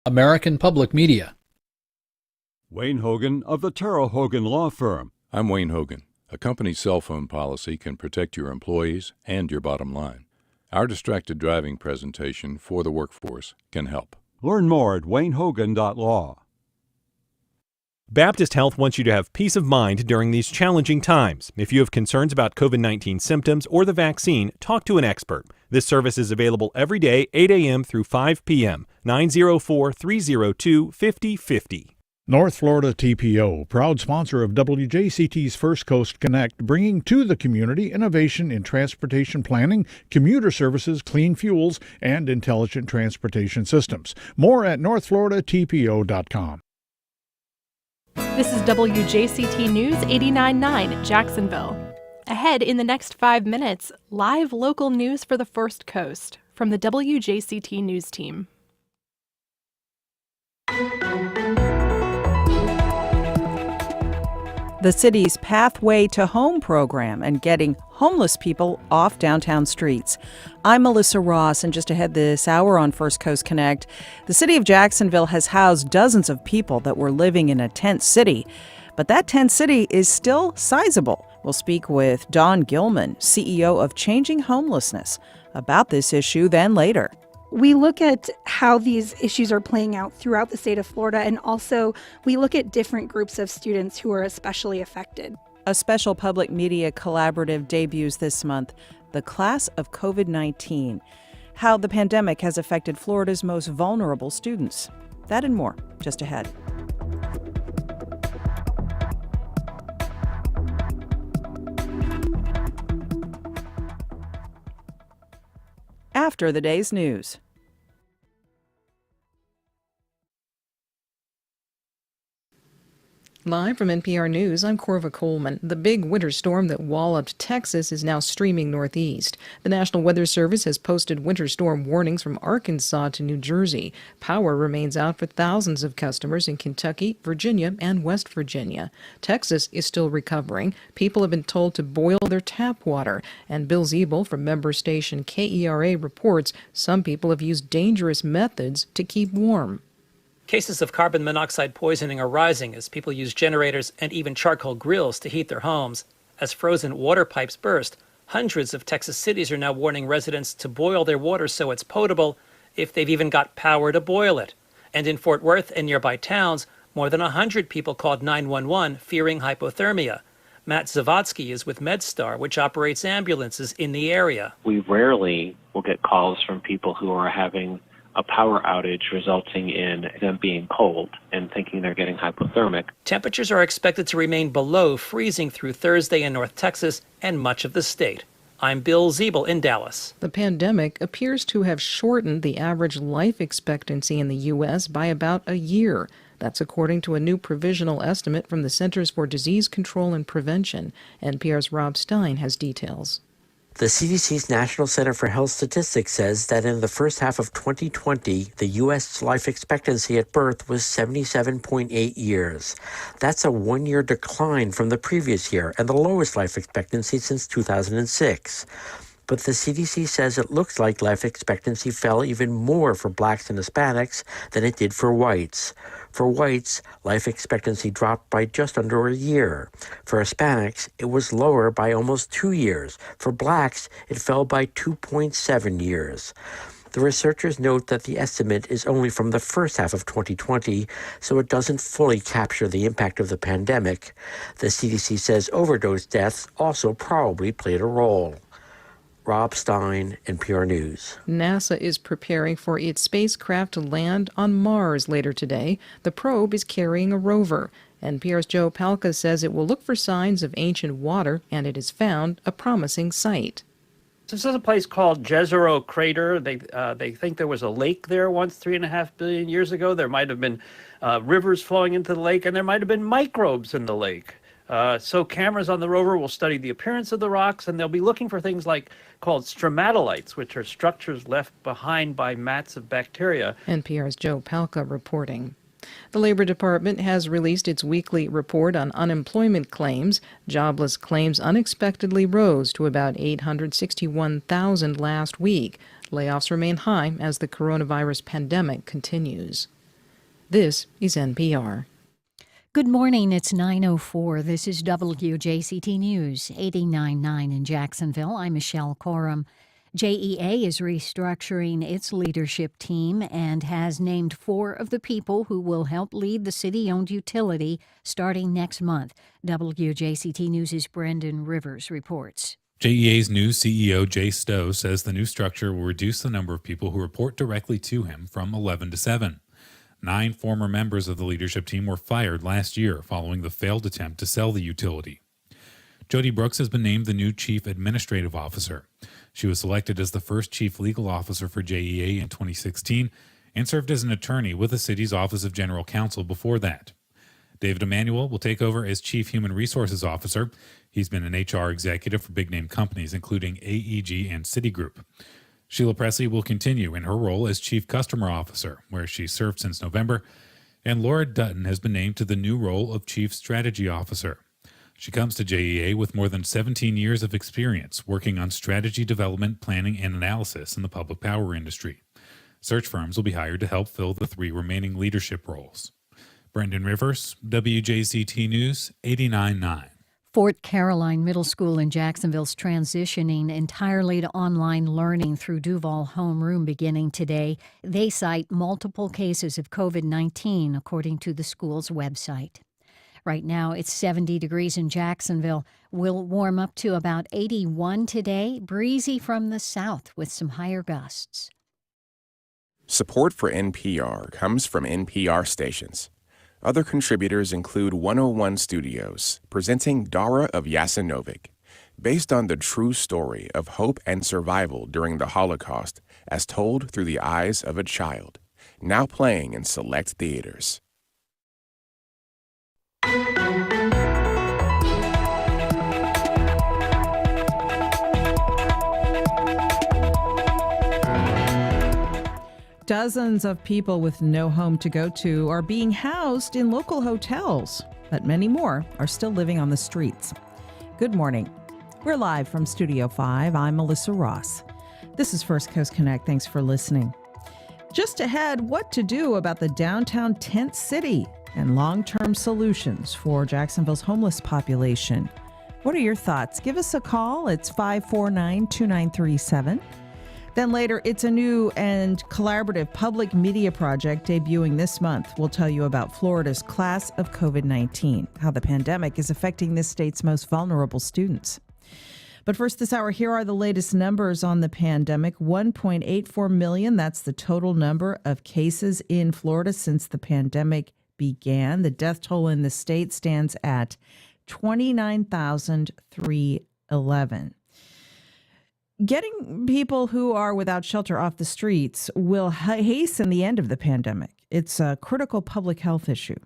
American Public Media. Wayne Hogan of the Terrell Hogan Law Firm. I'm Wayne Hogan. A company's cell phone policy can protect your employees and your bottom line. Our distracted driving presentation for the workforce can help. Learn more at waynehogan.law. Baptist Health wants you to have peace of mind during these challenging times. If you have concerns about COVID-19 symptoms or the vaccine, talk to an expert. This service is available every day, 8 a.m. through 5 p.m. 904-302-5050. North Florida TPO, proud sponsor of WJCT's First Coast Connect, bringing to the community innovation in transportation planning, commuter services, clean fuels, and intelligent transportation systems. More at northfloridatpo.com. This is WJCT News 89.9 Jacksonville. Ahead in the next 5 minutes, live local news for the First Coast from the WJCT News team. The city's Pathway to Home program and getting homeless people off downtown streets. I'm Melissa Ross, and just ahead this hour on First Coast Connect, the city of Jacksonville has housed dozens of people that were living in a tent city. But that tent city is still sizable. We'll speak with Dawn Gilman, CEO of Changing Homelessness, about this issue then later. We look at how these issues are playing out throughout the state of Florida, and also we look at different groups of students who are especially affected. A special public media collaborative debuts this month, The Class of COVID-19, how the pandemic has affected Florida's most vulnerable students. That and more, just ahead. After the day's news. Live from NPR News, I'm Corva Coleman. The big winter storm that walloped Texas is now streaming northeast. The National Weather Service has posted winter storm warnings from Arkansas to New Jersey. Power remains out for thousands of customers in Kentucky, Virginia, and West Virginia. Texas is still recovering. People have been told to boil their tap water. And Bill Ziebel from member station KERA reports some people have used dangerous methods to keep warm. Cases of carbon monoxide poisoning are rising as people use generators and even charcoal grills to heat their homes. As frozen water pipes burst, hundreds of Texas cities are now warning residents to boil their water so it's potable if they've even got power to boil it. And in Fort Worth and nearby towns, more than 100 people called 911 fearing hypothermia. Matt Zavodsky is with MedStar, which operates ambulances in the area. We rarely will get calls from people who are having a power outage resulting in them being cold and thinking they're getting hypothermic. Temperatures are expected to remain below freezing through Thursday in North Texas and much of the state. I'm Bill Ziebel in Dallas. The pandemic appears to have shortened the average life expectancy in the U.S. by about a year. That's according to a new provisional estimate from the Centers for Disease Control and Prevention. NPR's Rob Stein has details. The CDC's National Center for Health Statistics says that in the first half of 2020, the U.S. life expectancy at birth was 77.8 years. That's a one-year decline from the previous year and the lowest life expectancy since 2006. But the CDC says it looks like life expectancy fell even more for blacks and Hispanics than it did for whites. For whites, life expectancy dropped by just under a year. For Hispanics, it was lower by almost 2 years. For blacks, it fell by 2.7 years. The researchers note that the estimate is only from the first half of 2020, so it doesn't fully capture the impact of the pandemic. The CDC says overdose deaths also probably played a role. Rob Stein, NPR News. NASA is preparing for its spacecraft to land on Mars later today. The probe is carrying a rover. NPR's Joe Palca says it will look for signs of ancient water, and it has found a promising site. This is a place called Jezero Crater. They think there was a lake there once 3.5 billion years ago. There might have been rivers flowing into the lake, and there might have been microbes in the lake. So cameras on the rover will study the appearance of the rocks, and they'll be looking for things called stromatolites, which are structures left behind by mats of bacteria. NPR's Joe Palca reporting. The Labor Department has released its weekly report on unemployment claims. Jobless claims unexpectedly rose to about 861,000 last week. Layoffs remain high as the coronavirus pandemic continues. This is NPR. Good morning. It's 9:04. This is WJCT News, 89.9 in Jacksonville. I'm Michelle Corum. JEA is restructuring its leadership team and has named 4 of the people who will help lead the city-owned utility starting next month. WJCT News' Brendan Rivers reports. JEA's new CEO, Jay Stowe, says the new structure will reduce the number of people who report directly to him from 11 to 7. 9 former members of the leadership team were fired last year following the failed attempt to sell the utility. Jody Brooks has been named the new Chief Administrative Officer. She was selected as the first Chief Legal Officer for JEA in 2016 and served as an attorney with the city's Office of General Counsel before that. David Emanuel will take over as Chief Human Resources Officer. He's been an HR executive for big-name companies, including AEG and Citigroup. Sheila Presley will continue in her role as Chief Customer Officer, where she served since November, and Laura Dutton has been named to the new role of Chief Strategy Officer. She comes to JEA with more than 17 years of experience working on strategy development, planning, and analysis in the public power industry. Search firms will be hired to help fill the 3 remaining leadership roles. Brendan Rivers, WJCT News, 89.9. Fort Caroline Middle School in Jacksonville is transitioning entirely to online learning through Duval Homeroom beginning today. They cite multiple cases of COVID-19, according to the school's website. Right now, it's 70 degrees in Jacksonville. Will warm up to about 81 today, breezy from the south with some higher gusts. Support for NPR comes from NPR stations. Other contributors include 101 Studios, presenting Dara of Jasenovic, based on the true story of hope and survival during the Holocaust as told through the eyes of a child, now playing in select theaters. Dozens of people with no home to go to are being housed in local hotels, but many more are still living on the streets. Good morning. We're live from Studio 5. I'm Melissa Ross. This is First Coast Connect. Thanks for listening. Just ahead, what to do about the downtown tent city and long-term solutions for Jacksonville's homeless population. What are your thoughts? Give us a call. It's 549-2937. Then later, it's a new and collaborative public media project debuting this month. We'll tell you about Florida's class of COVID-19, how the pandemic is affecting this state's most vulnerable students. But first this hour, here are the latest numbers on the pandemic. 1.84 million, that's the total number of cases in Florida since the pandemic began. The death toll in the state stands at 29,311. Getting people who are without shelter off the streets will hasten the end of the pandemic. It's a critical public health issue.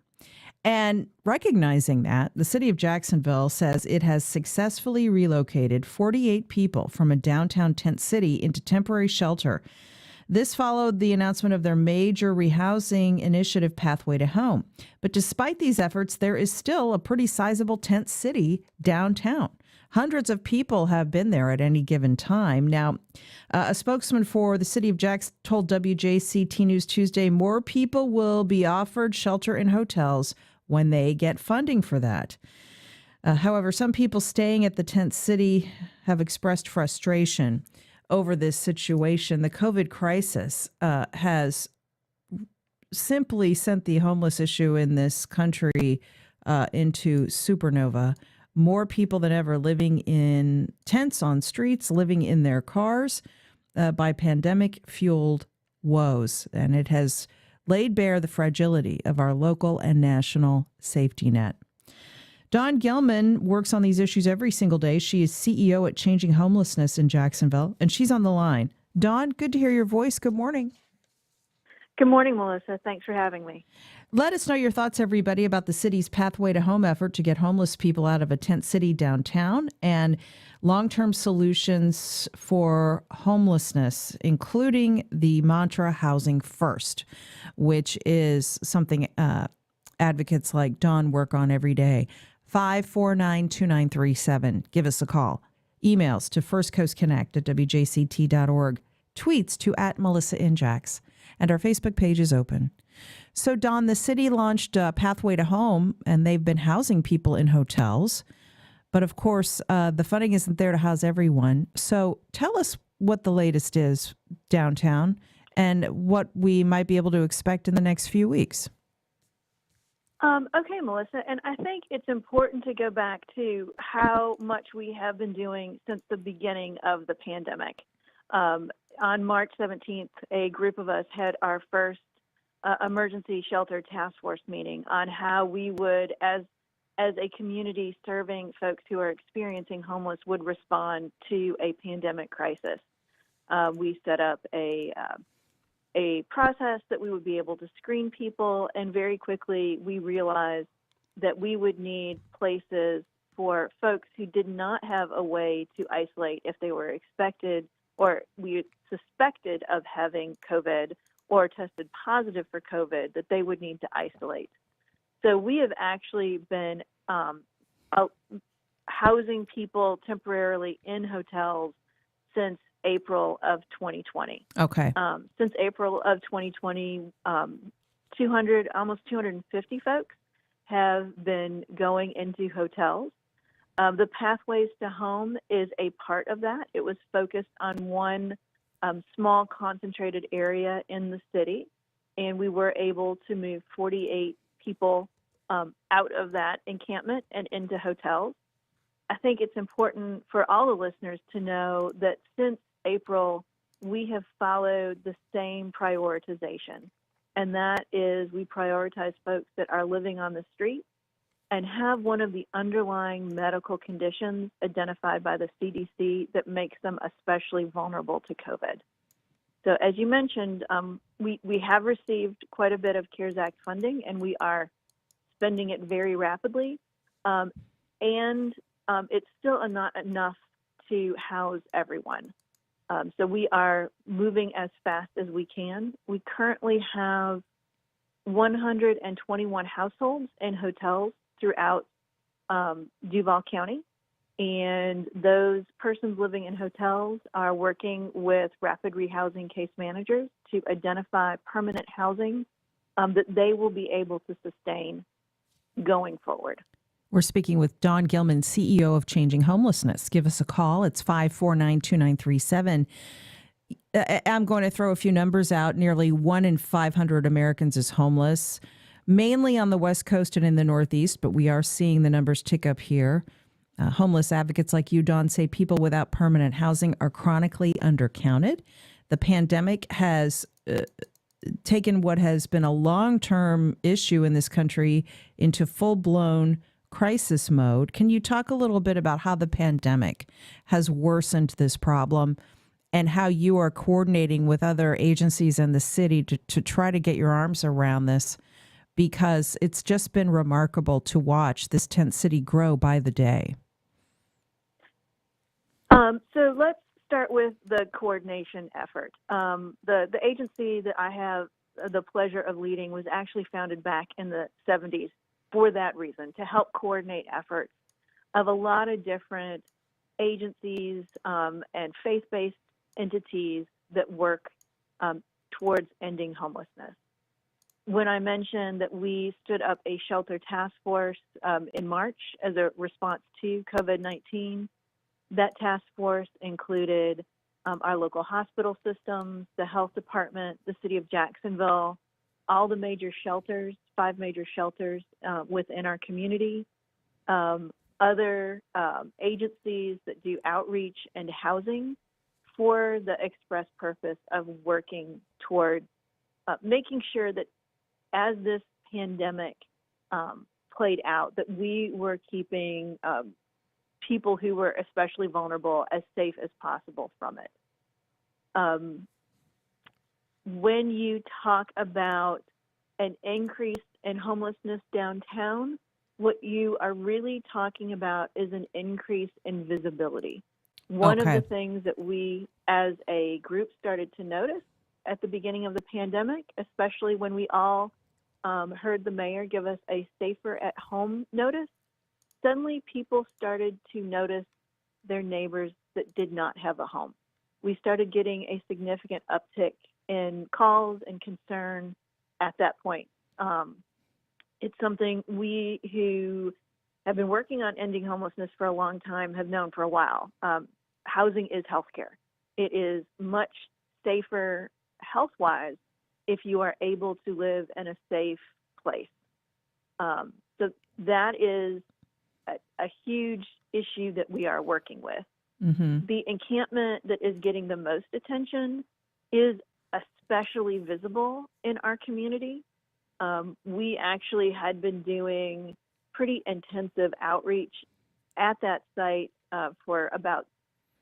And recognizing that, the city of Jacksonville says it has successfully relocated 48 people from a downtown tent city into temporary shelter. This followed the announcement of their major rehousing initiative, Pathway to Home. But despite these efforts, there is still a pretty sizable tent city downtown. Hundreds of people have been there at any given time. Now, a spokesman for the city of Jackson told WJCT News Tuesday more people will be offered shelter in hotels when they get funding for that. However, some people staying at the tent city have expressed frustration over this situation. The COVID crisis has simply sent the homeless issue in this country into supernova. More people than ever living in tents on streets, living in their cars by pandemic-fueled woes. And it has laid bare the fragility of our local and national safety net. Dawn Gilman works on these issues every single day. She is CEO at Changing Homelessness in Jacksonville, and she's on the line. Dawn, good to hear your voice. Good morning. Good morning, Melissa. Thanks for having me. Let us know your thoughts, everybody, about the city's Pathway to Home effort to get homeless people out of a tent city downtown and long-term solutions for homelessness, including the mantra Housing First, which is something advocates like Dawn work on every day. 549-2937. Give us a call. Emails to firstcoastconnect@wjct.org. Tweets to @MelissaInJax. And our Facebook page is open. So, Don, the city launched Pathway to Home, and they've been housing people in hotels. But of course, the funding isn't there to house everyone. So tell us what the latest is downtown and what we might be able to expect in the next few weeks. Okay, Melissa, and I think it's important to go back to how much we have been doing since the beginning of the pandemic. On March 17th, a group of us had our first emergency shelter task force meeting on how we would, as a community serving folks who are experiencing homeless, would respond to a pandemic crisis. We set up a process that we would be able to screen people, and very quickly we realized that we would need places for folks who did not have a way to isolate if they were expected or we suspected of having COVID or tested positive for COVID, that they would need to isolate. So we have actually been housing people temporarily in hotels since April of 2020. Okay. Since April of 2020, almost 250 folks have been going into hotels. The Pathways to Home is a part of that. It was focused on one small concentrated area in the city, and we were able to move 48 people out of that encampment and into hotels. I think it's important for all the listeners to know that since April, we have followed the same prioritization, and that is we prioritize folks that are living on the street and have one of the underlying medical conditions identified by the CDC that makes them especially vulnerable to COVID. So as you mentioned, we have received quite a bit of CARES Act funding, and we are spending it very rapidly, and it's still not enough to house everyone. So we are moving as fast as we can. We currently have 121 households in hotels throughout Duval County, and those persons living in hotels are working with rapid rehousing case managers to identify permanent housing that they will be able to sustain going forward. We're speaking with Dawn Gilman, CEO of Changing Homelessness. Give us a call. It's 549-2937. I'm going to throw a few numbers out. Nearly 1 in 500 Americans is homeless, mainly on the West Coast and in the Northeast, but we are seeing the numbers tick up here. Homeless advocates like you, Dawn, say people without permanent housing are chronically undercounted. The pandemic has taken what has been a long-term issue in this country into full-blown crisis mode. Can you talk a little bit about how the pandemic has worsened this problem and how you are coordinating with other agencies in the city to try to get your arms around this? Because it's just been remarkable to watch this tent city grow by the day. So let's start with the coordination effort. The agency that I have the pleasure of leading was actually founded back in the 70s for that reason, to help coordinate efforts of a lot of different agencies and faith-based entities that work towards ending homelessness. When I mentioned that we stood up a shelter task force in March as a response to COVID-19, that task force included our local hospital systems, the health department, the city of Jacksonville, all the major shelters, 5 major shelters within our community, other agencies that do outreach and housing for the express purpose of working toward making sure that as this pandemic played out, that we were keeping people who were especially vulnerable as safe as possible from it. When you talk about an increase in homelessness downtown, what you are really talking about is an increase in visibility. One of the things that we as a group started to notice at the beginning of the pandemic, especially when we all heard the mayor give us a safer at home notice, suddenly people started to notice their neighbors that did not have a home. We started getting a significant uptick in calls and concern at that point. it's something we who have been working on ending homelessness for a long time have known for a while. Housing is healthcare. It is much safer health-wise if you are able to live in a safe place. So that is a huge issue that we are working with. Mm-hmm. The encampment that is getting the most attention is especially visible in our community. We actually had been doing pretty intensive outreach at that site for about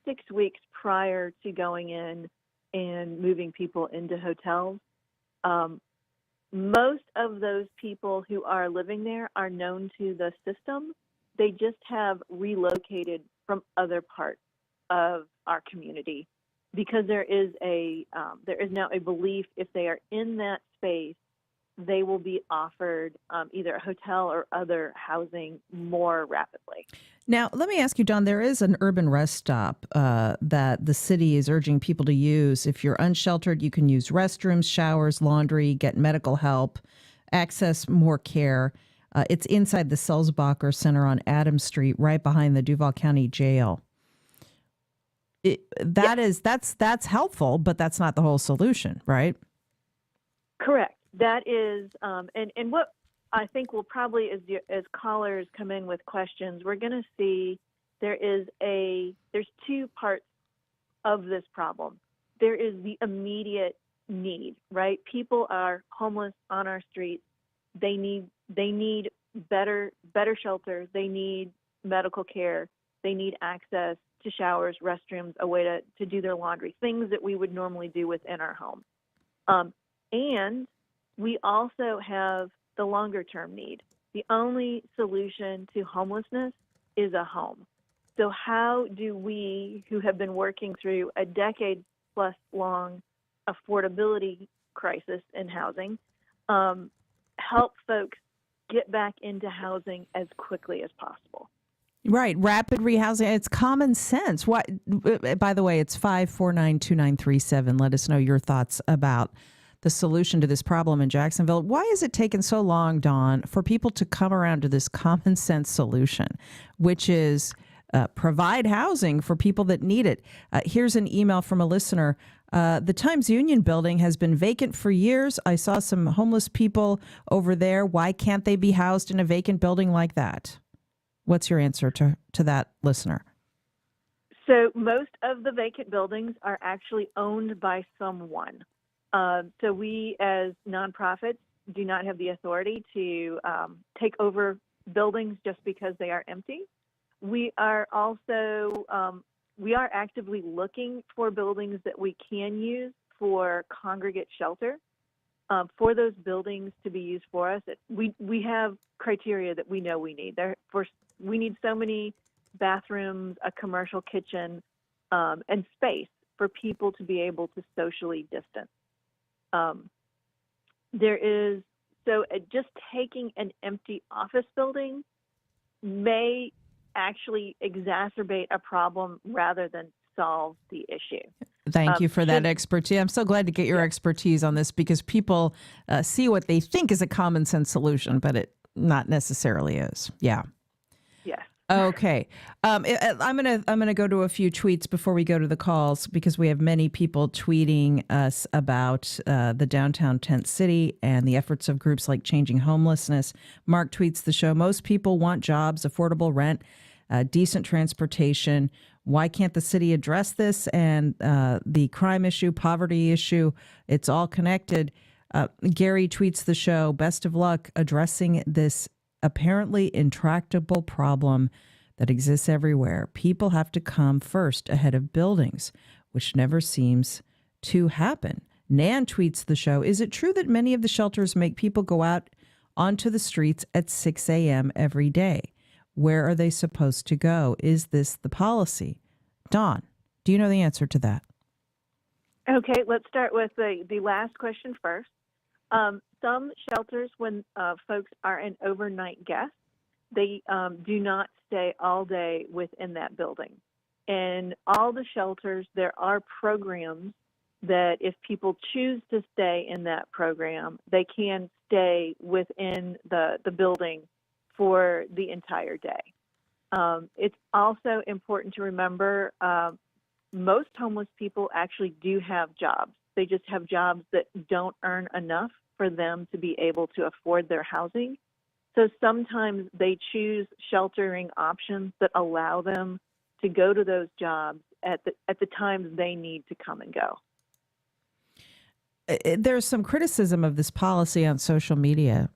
6 weeks prior to going in and moving people into hotels. Most of those people who are living there are known to the system. They just have relocated from other parts of our community because there is now a belief if they are in that space, they will be offered either a hotel or other housing more rapidly. Now, let me ask you, Dawn, there is an urban rest stop that the city is urging people to use. If you're unsheltered, you can use restrooms, showers, laundry, get medical help, access more care. It's inside the Sulzbacher Center on Adams Street, right behind the Duval County Jail. That's helpful, but that's not the whole solution, right? Correct. That is, and what I think will probably, as callers come in with questions, we're going to see there's two parts of this problem. There is the immediate need, right? People are homeless on our streets. They need better shelter. They need medical care. They need access to showers, restrooms, a way to do their laundry, things that we would normally do within our home. And we also have the longer term need. The only solution to homelessness is a home. So how do we, who have been working through a decade plus long affordability crisis in housing, help folks get back into housing as quickly as possible? Right. Rapid rehousing. It's common sense. What? By the way, it's 549-2937. Let us know your thoughts about the solution to this problem in Jacksonville. Why has it taken so long, Dawn, for people to come around to this common sense solution, which is provide housing for people that need it? Here's an email from a listener. The Times Union building has been vacant for years. I saw some homeless people over there. Why can't they be housed in a vacant building like that? What's your answer to that listener? So most of the vacant buildings are actually owned by someone. So we as nonprofits do not have the authority to take over buildings just because they are empty. We are also actively looking for buildings that we can use for congregate shelter. For those buildings to be used for us, we have criteria that we know we need. We need so many bathrooms, a commercial kitchen, and space for people to be able to socially distance. Just taking an empty office building may actually exacerbate a problem rather than solve the issue. Thank you for that expertise. I'm so glad to get your expertise on this because people see what they think is a common sense solution, but it not necessarily is. Yeah. Yes. Okay. I'm gonna go to a few tweets before we go to the calls because we have many people tweeting us about the downtown tent city and the efforts of groups like Changing Homelessness. Mark tweets the show. Most people want jobs, affordable rent, decent transportation. Why can't the city address this? And the crime issue, poverty issue, it's all connected. Gary tweets the show. Best of luck addressing this apparently intractable problem that exists everywhere. People have to come first ahead of buildings, which never seems to happen. Nan tweets the show. Is it true that many of the shelters make people go out onto the streets at 6 a.m. every day? Where are they supposed to go? Is this the policy? Dawn, do you know the answer to that? Okay, let's start with the last question first. Some shelters, when folks are an overnight guest, they do not stay all day within that building. In all the shelters, there are programs that if people choose to stay in that program, they can stay within the building for the entire day. It's also important to remember most homeless people actually do have jobs. They just have jobs that don't earn enough for them to be able to afford their housing. So sometimes they choose sheltering options that allow them to go to those jobs at the times they need to come and go. There's some criticism of this policy on social media.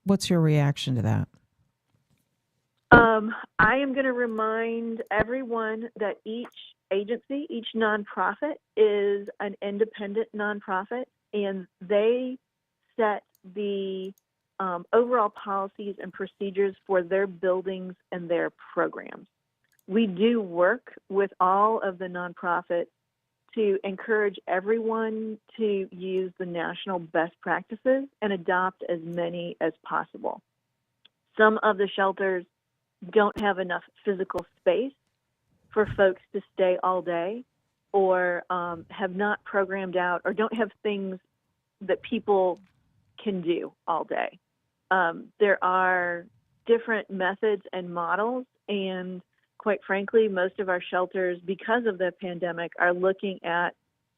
What's your reaction to that? I am going to remind everyone that each agency, each nonprofit is an independent nonprofit, and they set the overall policies and procedures for their buildings and their programs. We do work with all of the nonprofits to encourage everyone to use the national best practices and adopt as many as possible. Some of the shelters don't have enough physical space for folks to stay all day, or have not programmed out, or don't have things that people can do all day. There are different methods and models, and quite frankly, most of our shelters, because of the pandemic, are looking at,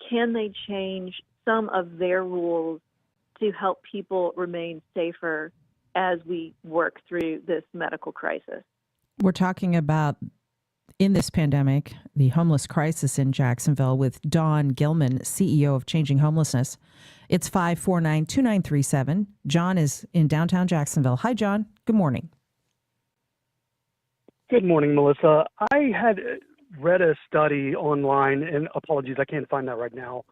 can they change some of their rules to help people remain safer as we work through this medical crisis. We're talking about, in this pandemic, the homeless crisis in Jacksonville with Dawn Gilman, CEO of Changing Homelessness. It's 549-2937. John is in downtown Jacksonville. Hi, John. Good morning. Good morning, Melissa. I had read a study online, and apologies, I can't find that right now,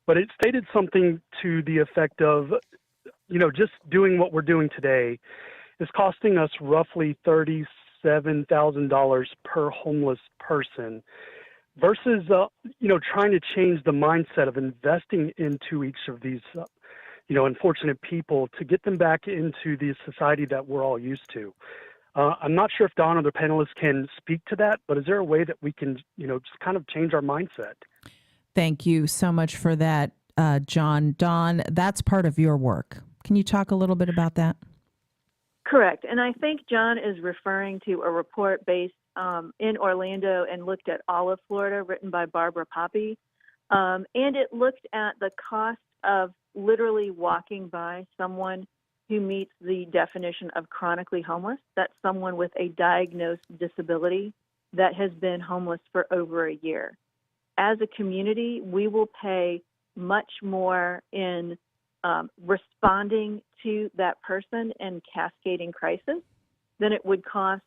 but it stated something to the effect of, just doing what we're doing today is costing us roughly $37,000 per homeless person versus, trying to change the mindset of investing into each of these, unfortunate people to get them back into the society that we're all used to. I'm not sure if Dawn or the panelists can speak to that, but is there a way that we can, just kind of change our mindset? Thank you so much for that, John. Dawn, that's part of your work. Can you talk a little bit about that? Correct. And I think John is referring to a report based in Orlando and looked at all of Florida, written by Barbara Poppy. And it looked at the cost of literally walking by someone who meets the definition of chronically homeless. That's someone with a diagnosed disability that has been homeless for over a year. As a community, we will pay much more in responding to that person and cascading crisis than it would cost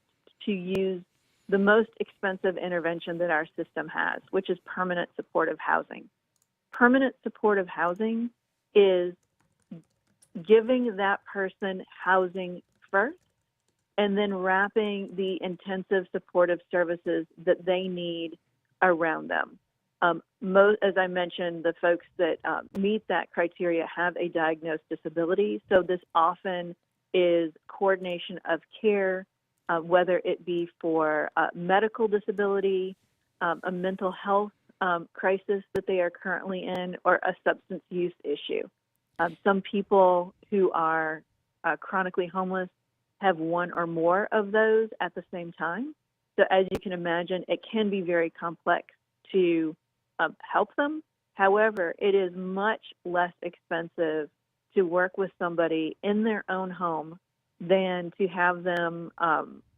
to use the most expensive intervention that our system has, which is permanent supportive housing. Permanent supportive housing is giving that person housing first and then wrapping the intensive supportive services that they need around them. As I mentioned, the folks that meet that criteria have a diagnosed disability, so this often is coordination of care, whether it be for medical disability, a mental health crisis that they are currently in, or a substance use issue. Some people who are chronically homeless have one or more of those at the same time. So as you can imagine, it can be very complex to help them. However, it is much less expensive to work with somebody in their own home than to have them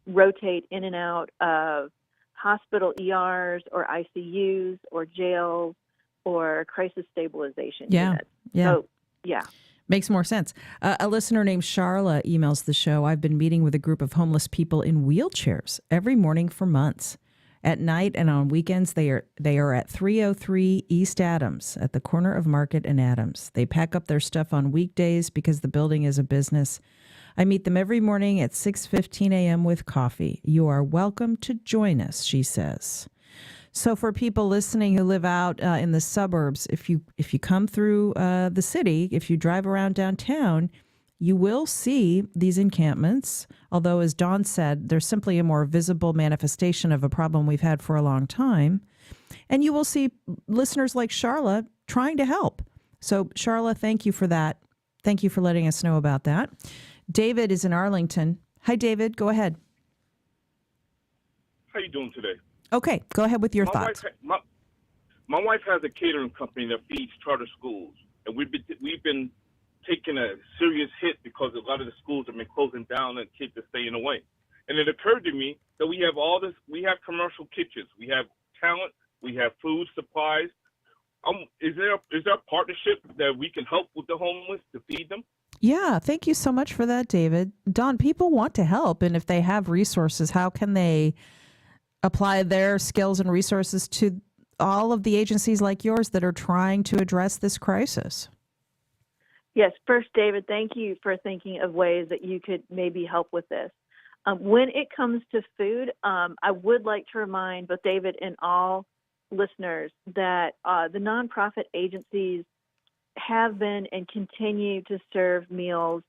rotate in and out of hospital ERs or ICUs or jails or crisis stabilization units. So, Makes more sense. A listener named Charla emails the show. I've been meeting with a group of homeless people in wheelchairs every morning for months. At night and on weekends, they are at 303 East Adams at the corner of Market and Adams. They pack up their stuff on weekdays because the building is a business. I meet them every morning at 6:15 a.m. with coffee. You are welcome to join us, she says. So for people listening who live out in the suburbs, if you come through the city, if you drive around downtown, you will see these encampments. Although, as Dawn said, they're simply a more visible manifestation of a problem we've had for a long time. And you will see listeners like Charla trying to help. So, Charla, thank you for that. Thank you for letting us know about that. David is in Arlington. Hi, David. Go ahead. How you doing today? Okay, go ahead with your thoughts. My wife has a catering company that feeds charter schools, and we've been taking a serious hit because a lot of the schools have been closing down and kids are staying away. And it occurred to me that we have all this. We have commercial kitchens, we have talent, we have food supplies. Is there a partnership that we can help with the homeless to feed them? Yeah, thank you so much for that, David. Don, people want to help, and if they have resources, how can they apply their skills and resources to all of the agencies like yours that are trying to address this crisis? Yes, first, David, thank you for thinking of ways that you could maybe help with this. When it comes to food, I would like to remind both David and all listeners that the nonprofit agencies have been and continue to serve meals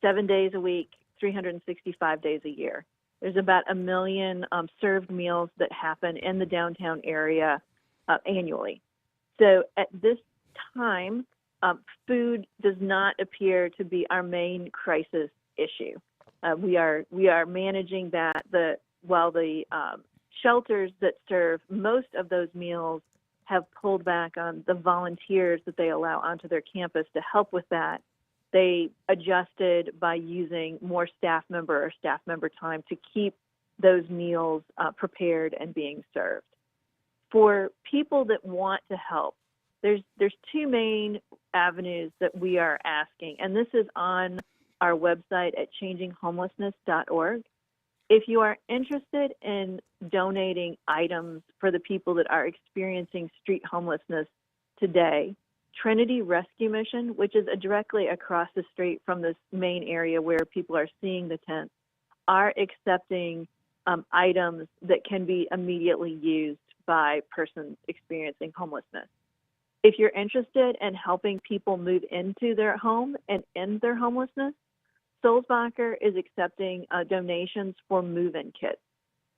7 days a week, 365 days a year. There's about 1 million served meals that happen in the downtown area annually. So at this time, food does not appear to be our main crisis issue. We are managing that. While the shelters that serve most of those meals have pulled back on the volunteers that they allow onto their campus to help with that, they adjusted by using more staff member time to keep those meals prepared and being served. For people that want to help, there's two main avenues that we are asking, and this is on our website at changinghomelessness.org. If you are interested in donating items for the people that are experiencing street homelessness today, Trinity Rescue Mission, which is directly across the street from this main area where people are seeing the tents, are accepting items that can be immediately used by persons experiencing homelessness. If you're interested in helping people move into their home and end their homelessness, Sulzbacher is accepting donations for move-in kits.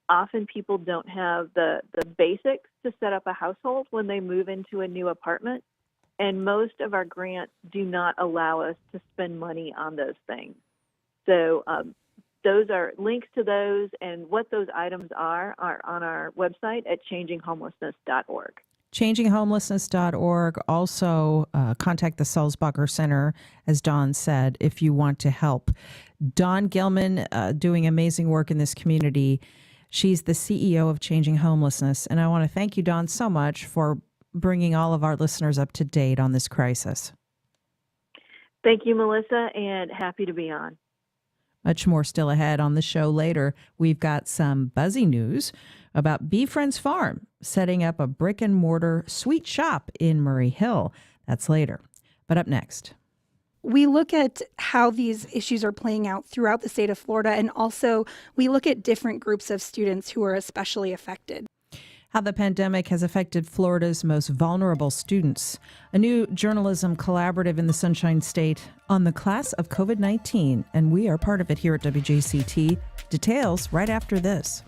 Often people don't have the basics to set up a household when they move into a new apartment, and most of our grants do not allow us to spend money on those things. So those are links to those, and what those items are on our website at changinghomelessness.org. Changinghomelessness.org. Also, contact the Sulzbacher Center, as Dawn said, if you want to help. Dawn Gilman, doing amazing work in this community. She's the CEO of Changing Homelessness. And I want to thank you, Dawn, so much for bringing all of our listeners up to date on this crisis. Thank you, Melissa, and happy to be on. Much more still ahead on the show later. We've got some buzzy news about Be Friends Farm setting up a brick and mortar sweet shop in Murray Hill. That's later. But up next. We look at how these issues are playing out throughout the state of Florida, and also we look at different groups of students who are especially affected. How the pandemic has affected Florida's most vulnerable students. A new journalism collaborative in the Sunshine State on the class of COVID-19, and we are part of it here at WJCT. Details right after this.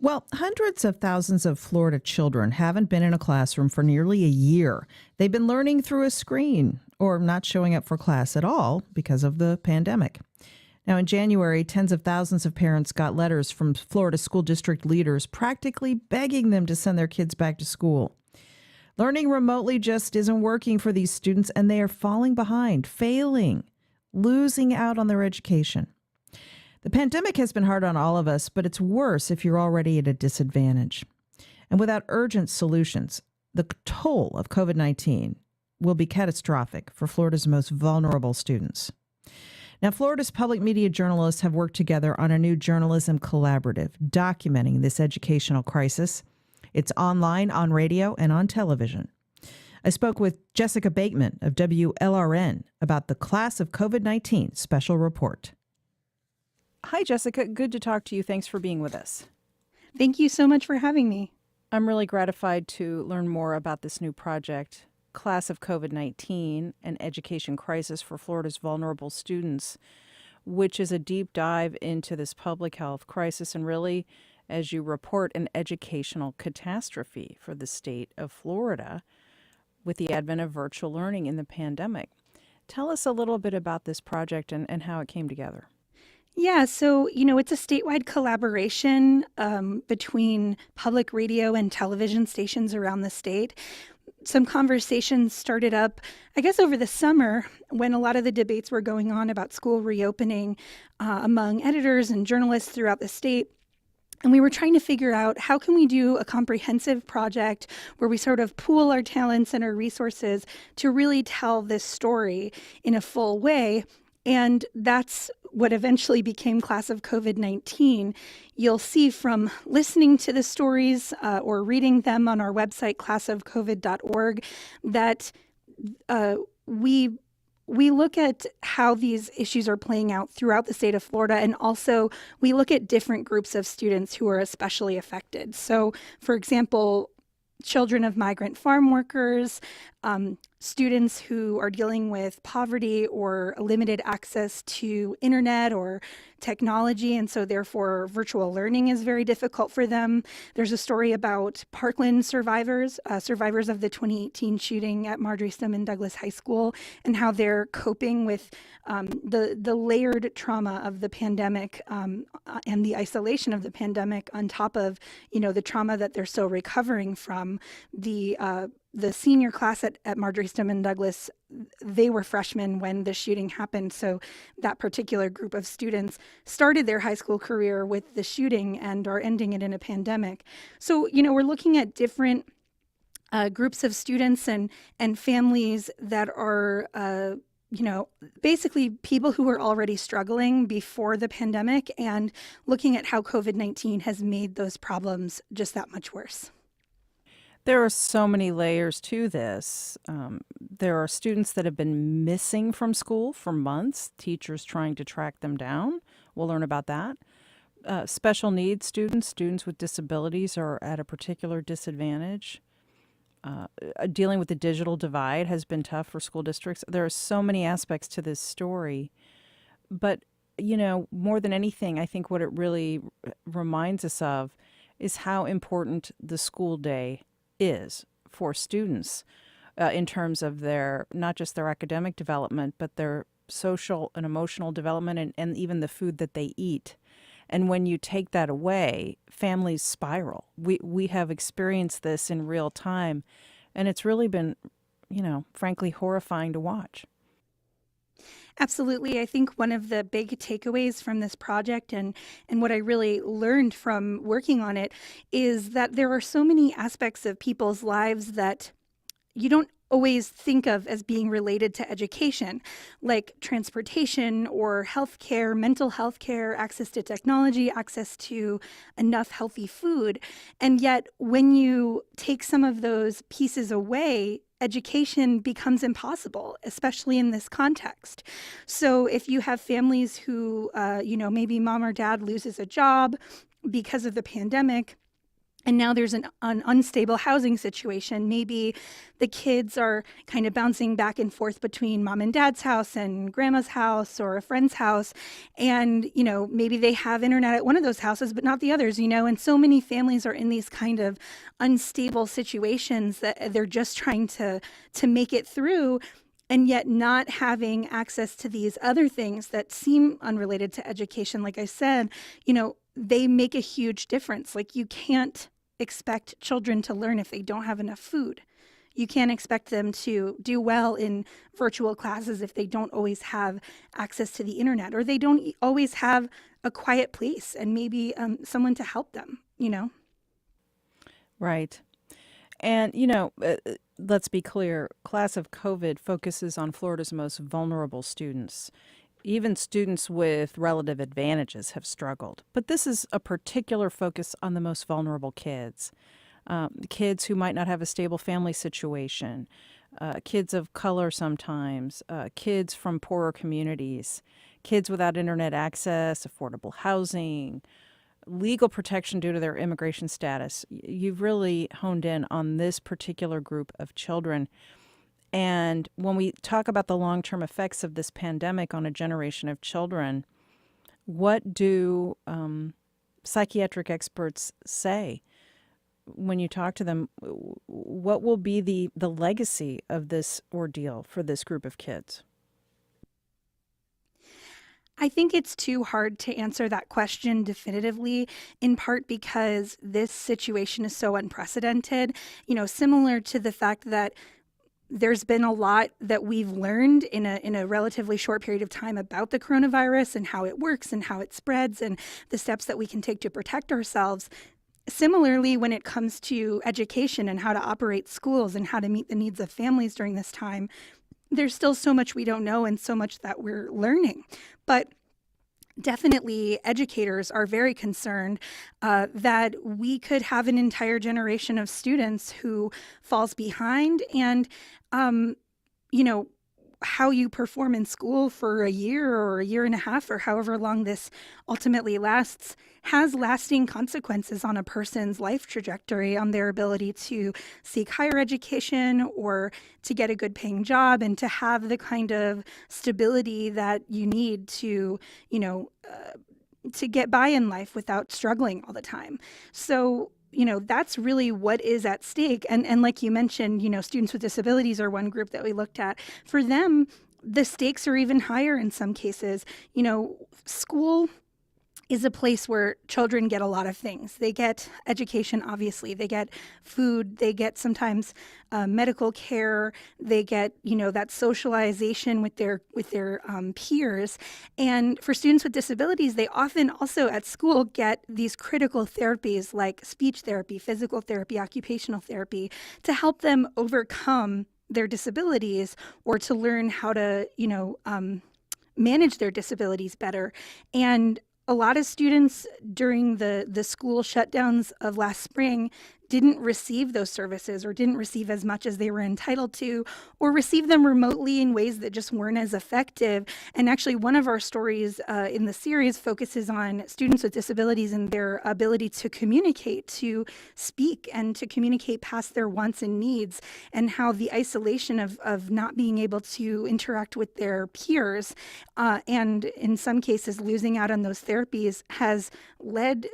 Well, hundreds of thousands of Florida children haven't been in a classroom for nearly a year. They've been learning through a screen or not showing up for class at all because of the pandemic. Now, in January, tens of thousands of parents got letters from Florida school district leaders practically begging them to send their kids back to school. Learning remotely just isn't working for these students, and they are falling behind, failing, losing out on their education. The pandemic has been hard on all of us, but it's worse if you're already at a disadvantage. And without urgent solutions, the toll of COVID-19 will be catastrophic for Florida's most vulnerable students. Now, Florida's public media journalists have worked together on a new journalism collaborative documenting this educational crisis. It's online, on radio, and on television. I spoke with Jessica Bateman of WLRN about the Class of COVID-19 special report. Hi, Jessica. Good to talk to you. Thanks for being with us. Thank you so much for having me. I'm really gratified to learn more about this new project, Class of COVID-19, an education crisis for Florida's vulnerable students, which is a deep dive into this public health crisis and really, as you report, an educational catastrophe for the state of Florida with the advent of virtual learning in the pandemic. Tell us a little bit about this project and how it came together. Yeah, so, it's a statewide collaboration between public radio and television stations around the state. Some conversations started up, I guess, over the summer when a lot of the debates were going on about school reopening among editors and journalists throughout the state. And we were trying to figure out how can we do a comprehensive project where we sort of pool our talents and our resources to really tell this story in a full way. And that's what eventually became Class of COVID-19. You'll see from listening to the stories or reading them on our website, classofcovid.org, that we look at how these issues are playing out throughout the state of Florida, and also we look at different groups of students who are especially affected. So, for example, children of migrant farm workers, students who are dealing with poverty or limited access to internet or technology, and so therefore virtual learning is very difficult for them. There's a story about Parkland survivors of the 2018 shooting at Marjory Stoneman Douglas High School, and how they're coping with the layered trauma of the pandemic and the isolation of the pandemic on top of, the trauma that they're still recovering from. The senior class at Marjory Stoneman Douglas, they were freshmen when the shooting happened. So that particular group of students started their high school career with the shooting and are ending it in a pandemic. So, we're looking at different groups of students and families that are, basically people who were already struggling before the pandemic, and looking at how COVID-19 has made those problems just that much worse. There are so many layers to this. There are students that have been missing from school for months, teachers trying to track them down. We'll learn about that. Special needs students with disabilities are at a particular disadvantage. Dealing with the digital divide has been tough for school districts. There are so many aspects to this story. But, more than anything, I think what it really reminds us of is how important the school day is for students in terms of their, not just their academic development, but their social and emotional development, and even the food that they eat. And when you take that away, families spiral. We have experienced this in real time, and it's really been, frankly, horrifying to watch. Absolutely. I think one of the big takeaways from this project and what I really learned from working on it is that there are so many aspects of people's lives that you don't always think of as being related to education, like transportation or healthcare, mental health care, access to technology, access to enough healthy food. And yet, when you take some of those pieces away, education becomes impossible, especially in this context. So if you have families who, maybe mom or dad loses a job because of the pandemic, and now there's an unstable housing situation. Maybe the kids are kind of bouncing back and forth between mom and dad's house and grandma's house or a friend's house. And, maybe they have internet at one of those houses, but not the others, and so many families are in these kind of unstable situations that they're just trying to make it through, and yet not having access to these other things that seem unrelated to education. Like I said, they make a huge difference. Like, you can't expect children to learn if they don't have enough food. You can't expect them to do well in virtual classes if they don't always have access to the internet, or they don't always have a quiet place and maybe someone to help them, Right. And, let's be clear, Class of COVID focuses on Florida's most vulnerable students. Even students with relative advantages have struggled. But this is a particular focus on the most vulnerable kids. kids who might not have a stable family situation, kids of color sometimes, kids from poorer communities, kids without internet access, affordable housing, legal protection due to their immigration status. You've really honed in on this particular group of children. And when we talk about the long-term effects of this pandemic on a generation of children, what do psychiatric experts say when you talk to them? What will be the legacy of this ordeal for this group of kids? I think it's too hard to answer that question definitively, in part because this situation is so unprecedented, similar to the fact that there's been a lot that we've learned in a relatively short period of time about the coronavirus and how it works and how it spreads and the steps that we can take to protect ourselves. Similarly, when it comes to education and how to operate schools and how to meet the needs of families during this time, there's still so much we don't know and so much that we're learning. But definitely educators are very concerned that we could have an entire generation of students who falls behind. And, how you perform in school for a year or a year and a half or however long this ultimately lasts has lasting consequences on a person's life trajectory, on their ability to seek higher education or to get a good paying job and to have the kind of stability that you need to, to get by in life without struggling all the time. So, that's really what is at stake. And like you mentioned, students with disabilities are one group that we looked at. For them, the stakes are even higher in some cases. School is a place where children get a lot of things. They get education, obviously. They get food. They get sometimes medical care. They get, that socialization with their peers. And for students with disabilities, they often also at school get these critical therapies like speech therapy, physical therapy, occupational therapy to help them overcome their disabilities or to learn how to, manage their disabilities better. And a lot of students during the school shutdowns of last spring didn't receive those services or didn't receive as much as they were entitled to, or receive them remotely in ways that just weren't as effective. And actually, one of our stories in the series focuses on students with disabilities and their ability to communicate, to speak, and to communicate past their wants and needs, and how the isolation of not being able to interact with their peers and in some cases losing out on those therapies has led,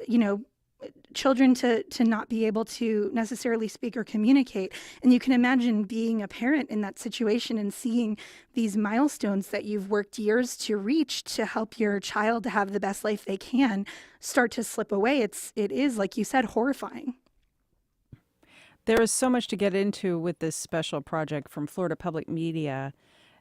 children to not be able to necessarily speak or communicate. And you can imagine being a parent in that situation and seeing these milestones that you've worked years to reach to help your child to have the best life they can start to slip away. It is, like you said, horrifying. There is so much to get into with this special project from Florida Public Media,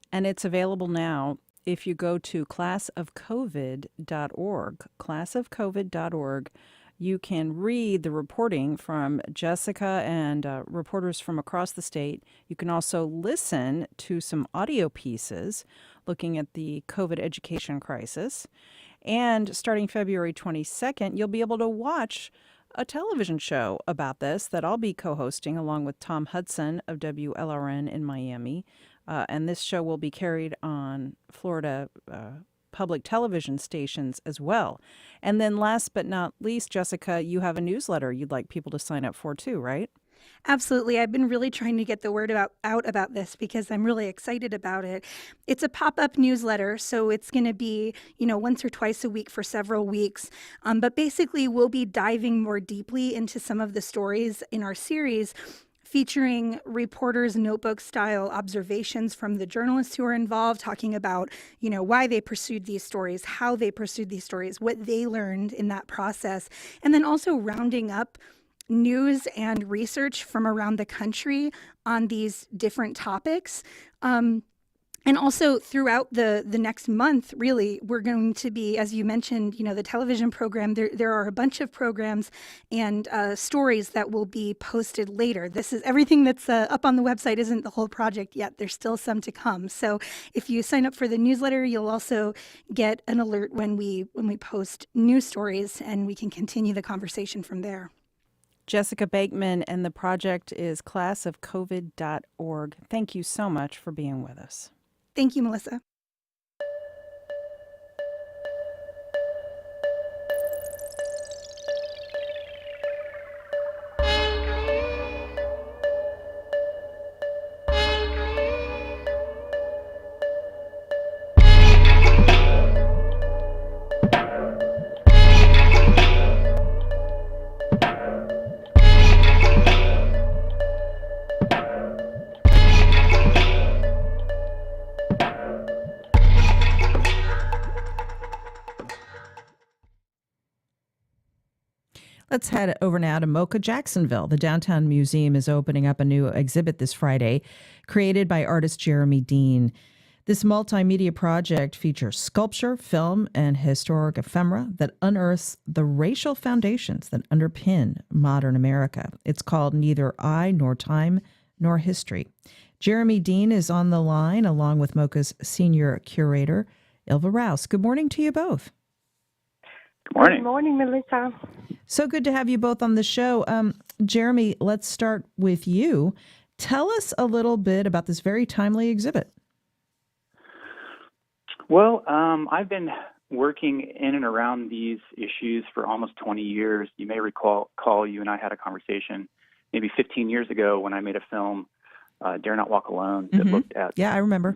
and it's available now. If you go to classofcovid.org, classofcovid.org, you can read the reporting from Jessica and reporters from across the state. You can also listen to some audio pieces looking at the COVID education crisis. And starting February 22nd, you'll be able to watch a television show about this that I'll be co-hosting along with Tom Hudson of WLRN in Miami. And this show will be carried on Florida public television stations as well. And then last but not least, Jessica, you have a newsletter you'd like people to sign up for too, right? Absolutely. I've been really trying to get the word out about this because I'm really excited about it. It's a pop-up newsletter, so it's going to be, once or twice a week for several weeks. But basically, we'll be diving more deeply into some of the stories in our series, featuring reporters' notebook-style observations from the journalists who are involved, talking about, why they pursued these stories, how they pursued these stories, what they learned in that process, and then also rounding up news and research from around the country on these different topics. And also throughout the next month, really, we're going to be, as you mentioned, the television program, there are a bunch of programs and stories that will be posted later. This is everything that's up on the website isn't the whole project yet. There's still some to come. So if you sign up for the newsletter, you'll also get an alert when we post new stories, and we can continue the conversation from there. Jessica Bakeman, and the project is classofcovid.org. Thank you so much for being with us. Thank you, Melissa. Let's head over now to MoCA Jacksonville. The Downtown Museum is opening up a new exhibit this Friday, created by artist Jeremy Dean. This multimedia project features sculpture, film, and historic ephemera that unearths the racial foundations that underpin modern America. It's called Neither Eye Nor Time Nor History. Jeremy Dean is on the line along with MoCA's senior curator, Ilva Rouse. Good morning to you both. Good morning. Good morning, Melissa. So good to have you both on the show. Jeremy, let's start with you. Tell us a little bit about this very timely exhibit. Well, I've been working in and around these issues for almost 20 years. You may recall you and I had a conversation maybe 15 years ago when I made a film, Dare Not Walk Alone, that looked at I remember.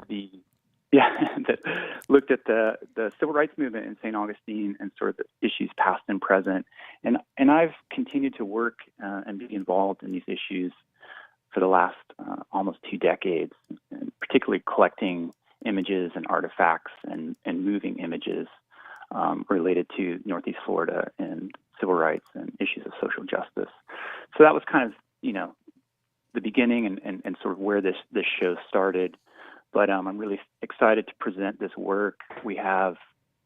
that looked at the civil rights movement in St. Augustine and sort of the issues past and present. And I've continued to work and be involved in these issues for the last almost 2 decades, and particularly collecting images and artifacts and moving images related to Northeast Florida and civil rights and issues of social justice. So that was kind of, the beginning and sort of where this show started. But I'm really excited to present this work. We have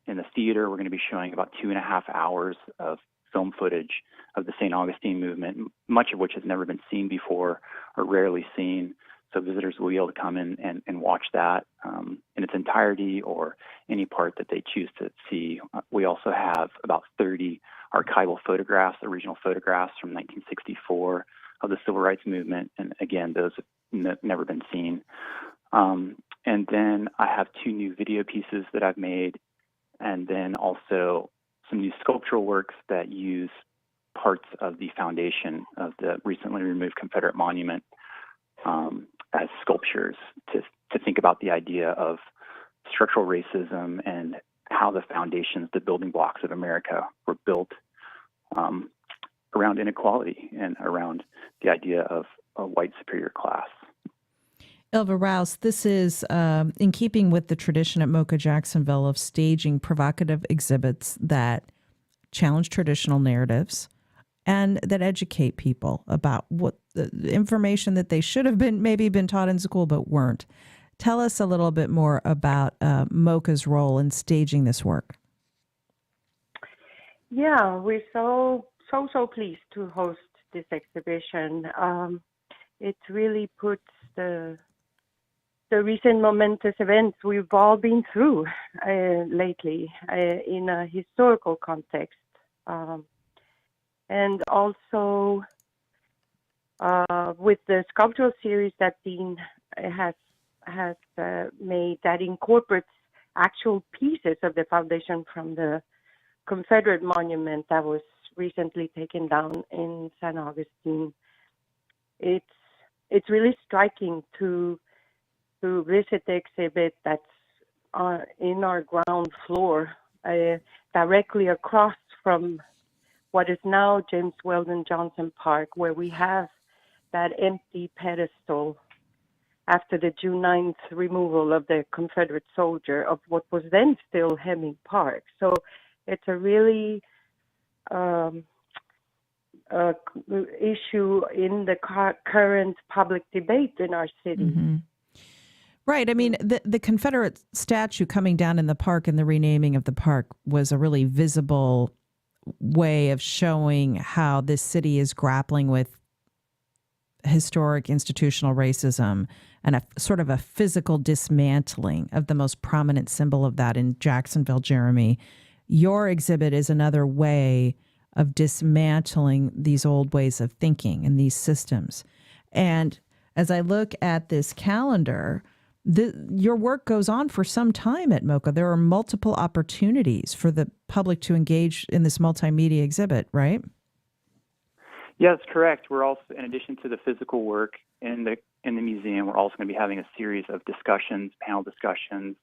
in the theater, we're going to be showing about 2.5 hours of film footage of the St. Augustine movement, much of which has never been seen before or rarely seen. So visitors will be able to come in and watch that in its entirety or any part that they choose to see. We also have about 30 archival photographs, original photographs from 1964 of the civil rights movement. And again, those have never been seen. And then I have 2 new video pieces that I've made, and then also some new sculptural works that use parts of the foundation of the recently removed Confederate monument as sculptures to think about the idea of structural racism and how the foundations, the building blocks of America were built around inequality and around the idea of a white superior class. Ilva Rouse, this is in keeping with the tradition at MoCA Jacksonville of staging provocative exhibits that challenge traditional narratives and that educate people about what the information that they should have been taught in school but weren't. Tell us a little bit more about MoCA's role in staging this work. Yeah, we're so pleased to host this exhibition. It really puts the recent momentous events we've all been through lately in a historical context. And also with the sculptural series that Dean has made that incorporates actual pieces of the foundation from the Confederate monument that was recently taken down in St. Augustine. It's really striking to visit the exhibit that's in our ground floor, directly across from what is now James Weldon Johnson Park, where we have that empty pedestal after the June 9th removal of the Confederate soldier of what was then still Hemming Park. So it's a really issue in the current public debate in our city. Mm-hmm. Right. I mean, the Confederate statue coming down in the park and the renaming of the park was a really visible way of showing how this city is grappling with historic institutional racism and a sort of a physical dismantling of the most prominent symbol of that in Jacksonville, Jeremy. Your exhibit is another way of dismantling these old ways of thinking and these systems. And as I look at this calendar, your work goes on for some time at MoCA. There are multiple opportunities for the public to engage in this multimedia exhibit, right? Yeah, that's correct. We're also, in addition to the physical work in the museum, we're also going to be having a series of discussions, panel discussions,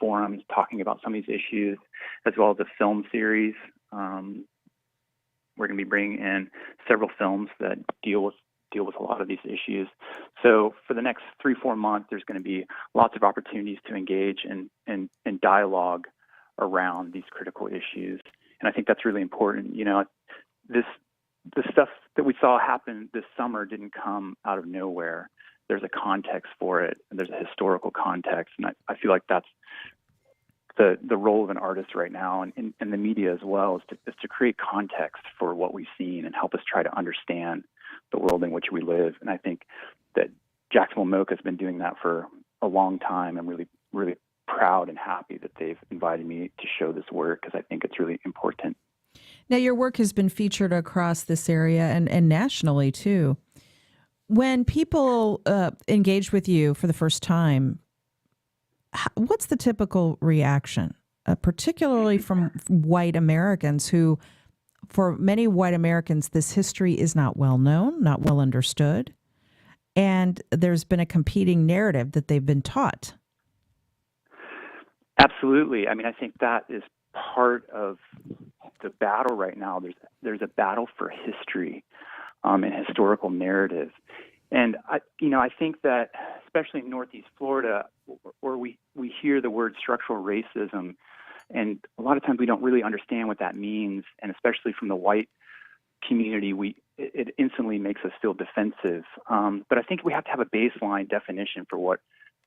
forums talking about some of these issues, as well as a film series. We're going to be bringing in several films that deal with a lot of these issues. So for the next 3-4 months, there's going to be lots of opportunities to engage in dialogue around these critical issues. And I think that's really important. You know, the stuff that we saw happen this summer didn't come out of nowhere. There's a context for it, and there's a historical context. And I feel like that's the role of an artist right now, and the media as well, is to create context for what we've seen and help us try to understand the world in which we live. And I think that Jacksonville MoCA has been doing that for a long time. I'm really, really proud and happy that they've invited me to show this work, because I think it's really important. Now, your work has been featured across this area and nationally, too. When people engage with you for the first time, what's the typical reaction, particularly from white Americans who, for many white Americans, this history is not well known, not well understood, and there's been a competing narrative that they've been taught? Absolutely. I mean, I think that is part of the battle right now. There's a battle for history and historical narrative. And I think that especially in Northeast Florida, where we hear the word structural racism, and a lot of times we don't really understand what that means, and especially from the white community, it instantly makes us feel defensive. But I think we have to have a baseline definition for what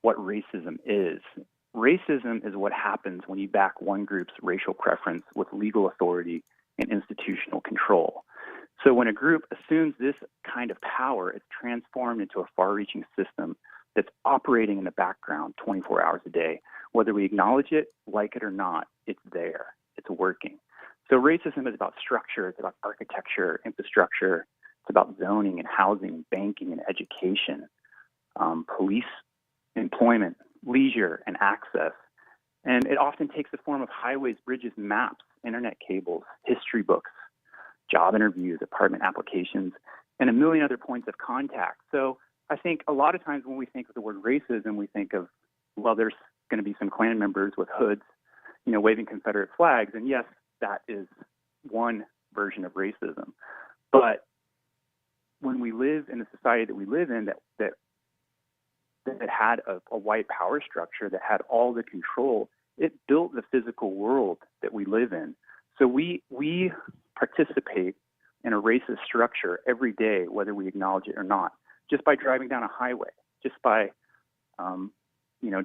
racism is. Racism is what happens when you back one group's racial preference with legal authority and institutional control. So when a group assumes this kind of power, it's transformed into a far-reaching system that's operating in the background 24 hours a day. Whether we acknowledge it, like it or not, it's there. It's working. So racism is about structure. It's about architecture, infrastructure. It's about zoning and housing, banking and education, police, employment, leisure, and access. And it often takes the form of highways, bridges, maps, internet cables, history books, job interviews, apartment applications, and a million other points of contact. So I think a lot of times when we think of the word racism, we think of, well, there's going to be some Klan members with hoods, waving Confederate flags. And yes, that is one version of racism. But when we live in the society that we live in, that had a white power structure, that had all the control, it built the physical world that we live in. So we participate in a racist structure every day, whether we acknowledge it or not, just by driving down a highway, just by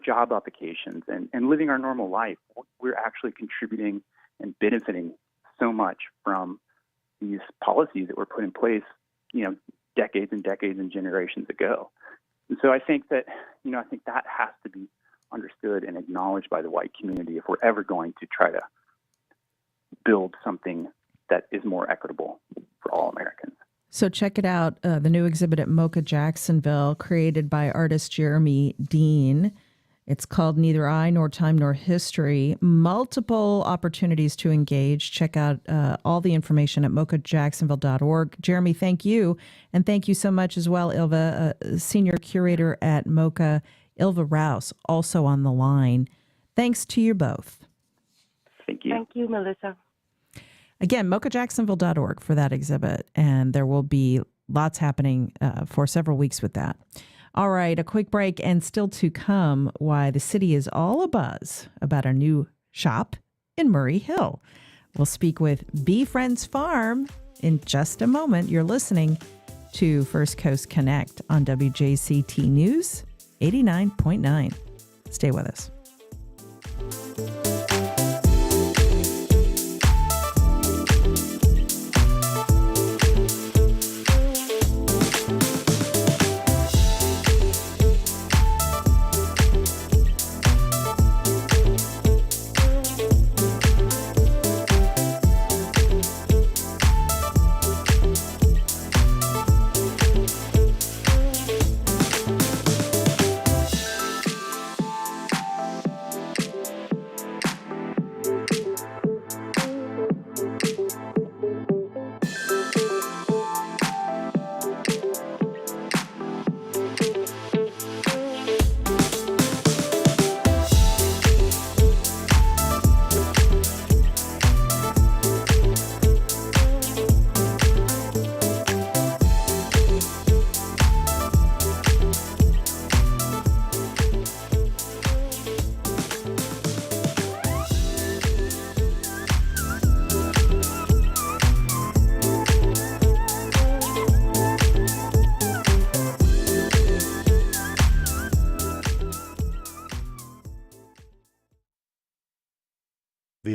job applications and living our normal life. We're actually contributing and benefiting so much from these policies that were put in place, decades and decades and generations ago. And so I think that has to be understood and acknowledged by the white community if we're ever going to try to build something that is more equitable for all Americans. So check it out, the new exhibit at MoCA Jacksonville, created by artist Jeremy Dean. It's called Neither I Nor Time Nor History. Multiple opportunities to engage. Check out all the information at mocajacksonville.org. Jeremy, thank you. And thank you so much as well, Ilva, senior curator at MoCA, Ilva Rouse, also on the line. Thanks to you both. Thank you. Thank you, Melissa. Again, mocajacksonville.org for that exhibit. And there will be lots happening for several weeks with that. All right, a quick break, and still to come, why the city is all abuzz about our new shop in Murray Hill. We'll speak with Bee Friends Farm in just a moment. You're listening to First Coast Connect on WJCT News 89.9. Stay with us.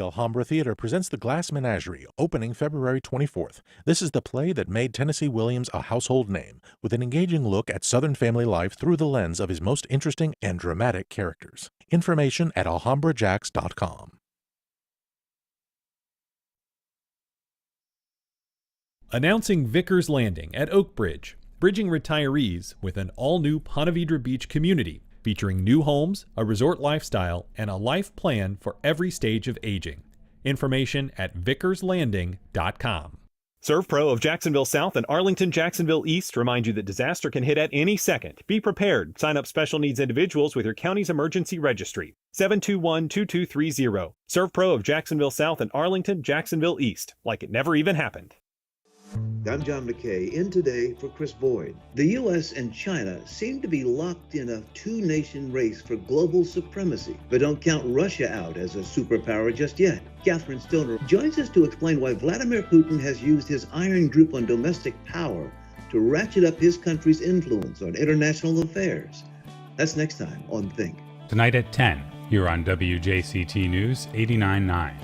The Alhambra Theater presents The Glass Menagerie, opening February 24th. This is the play that made Tennessee Williams a household name, with an engaging look at Southern family life through the lens of his most interesting and dramatic characters. Information at alhambrajax.com. Announcing Vickers Landing at Oak Bridge, bridging retirees with an all-new Ponte Vedra Beach community, featuring new homes, a resort lifestyle, and a life plan for every stage of aging. Information at vickerslanding.com. ServPro of Jacksonville South and Arlington Jacksonville East remind you that disaster can hit at any second. Be prepared. Sign up special needs individuals with your county's emergency registry. 721-2230. ServPro of Jacksonville South and Arlington Jacksonville East. Like it never even happened. I'm John McKay, in today for Chris Boyd. The U.S. and China seem to be locked in a two-nation race for global supremacy, but don't count Russia out as a superpower just yet. Catherine Stoner joins us to explain why Vladimir Putin has used his iron grip on domestic power to ratchet up his country's influence on international affairs. That's next time on Think. Tonight at 10, here on WJCT News 89.9.